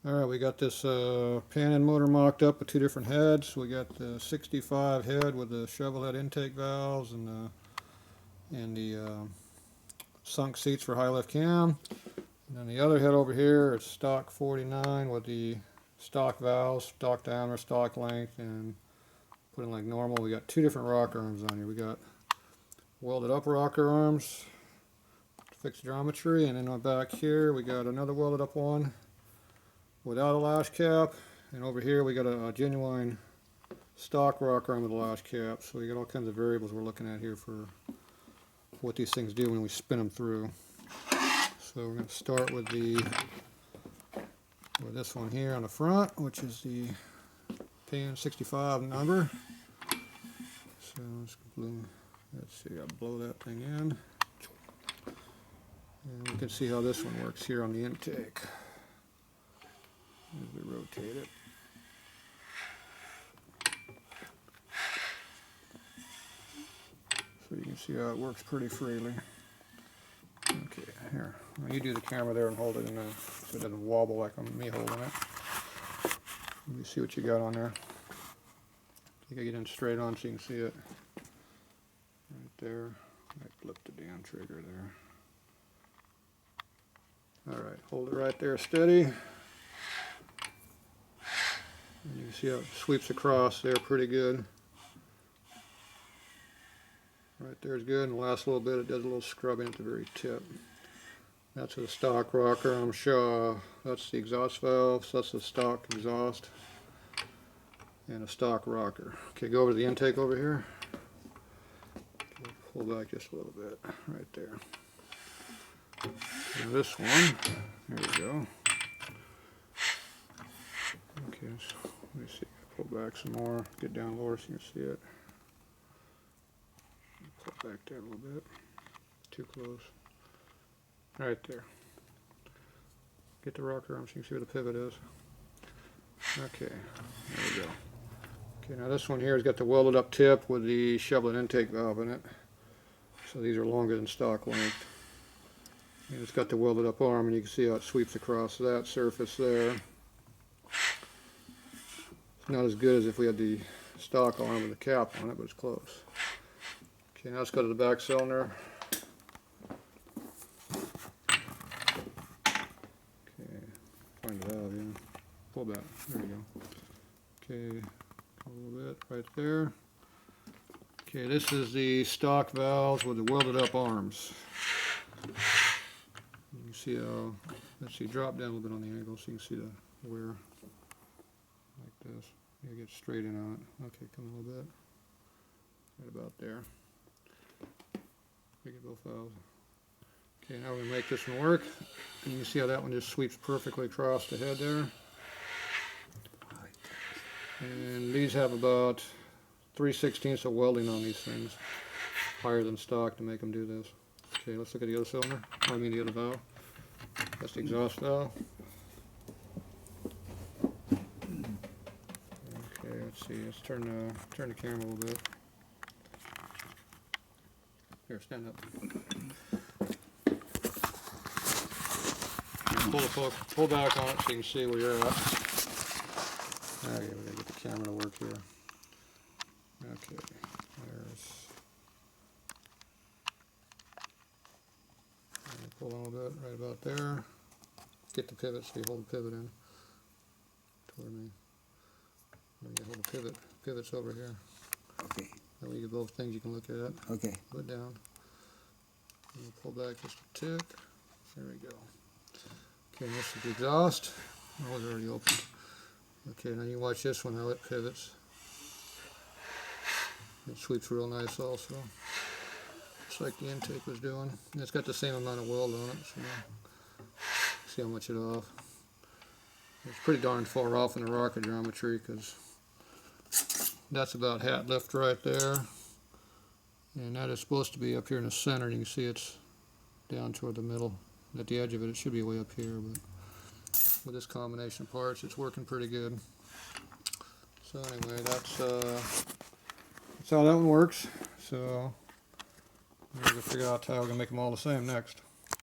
Alright, we got this pan-end motor mocked up with two different heads. We got the 65 head with the shovel head intake valves and the sunk seats for high lift cam. And then the other head over here is stock 49 with the stock valves, stock diameter, stock length, and put in like normal. We got two different rocker arms on here. We got welded up rocker arms, fixed geometry, and then back here we got another welded up one without a lash cap, and over here we got a genuine stock rocker arm with a lash cap. So we got all kinds of variables we're looking at here for what these things do when we spin them through. So we're going to start with this one here on the front, which is the pan 65 number. So let's see, I'll blow that thing in. And we can see how this one works here on the intake. As we rotate it. So you can see how it works pretty freely. Okay, here. Now you do the camera there and hold it in there so it doesn't wobble like me holding it. Let me see what you got on there. I think I get in straight on so you can see it. Right there. I flip the damn trigger there. Alright, hold it right there steady. And you can see how it sweeps across there pretty good. Right there is good, and the last little bit it does a little scrubbing at the very tip. That's the stock rocker. I'm sure that's the exhaust valve, so that's the stock exhaust and a stock rocker. Okay, go over to the intake over here. Okay, pull back just a little bit, right there. And this one, there we go. Okay, so let me see, pull back some more, get down lower so you can see it. Pull back there a little bit, too close. Right there. Get the rocker arm so you can see where the pivot is. Okay, there we go. Okay, now this one here has got the welded up tip with the shovel and intake valve in it. So these are longer than stock length. And it's got the welded up arm, and you can see how it sweeps across that surface there. It's not as good as if we had the stock arm with the cap on it, but it's close. Okay, now let's go to the back cylinder. Okay, find the valve, yeah. Pull back, there we go. Okay, a little bit right there. Okay, this is the stock valves with the welded up arms. You can see how, let's see, drop down a little bit on the angle so you can see the wear like this. You get straight in on it. Okay, come a little bit. Right about there. Get both valves. Okay, now we're going to make this one work. And you see how that one just sweeps perfectly across the head there. And these have about 3/16 of welding on these things. Higher than stock to make them do this. Okay, let's look at the other cylinder. I mean the other valve. That's the exhaust valve. Okay, let's see. Let's turn the camera a little bit. Here, stand up. Pull back on it so you can see where you're at. Okay, we gotta get the camera to work here. Okay, pull on a little bit, right about there. Get the pivot so you hold the pivot in toward me. Then you hold the pivot. Pivot's over here. Okay. That way you get both things you can look at. Okay. Put it down. And we'll pull back just a tick. There we go. Okay, and this is the exhaust. Oh, it's already opened. Okay, now you watch this one, how it pivots. It sweeps real nice also. Just like the intake was doing. And it's got the same amount of weld on it, so see how much it off. It's pretty darn far off in the rocker geometry because that's about hat lift right there. And that is supposed to be up here in the center. You can see it's down toward the middle. At the edge of it, it should be way up here, but with this combination of parts, it's working pretty good. So anyway, that's how that one works. So we're going to figure out how we're going to make them all the same next.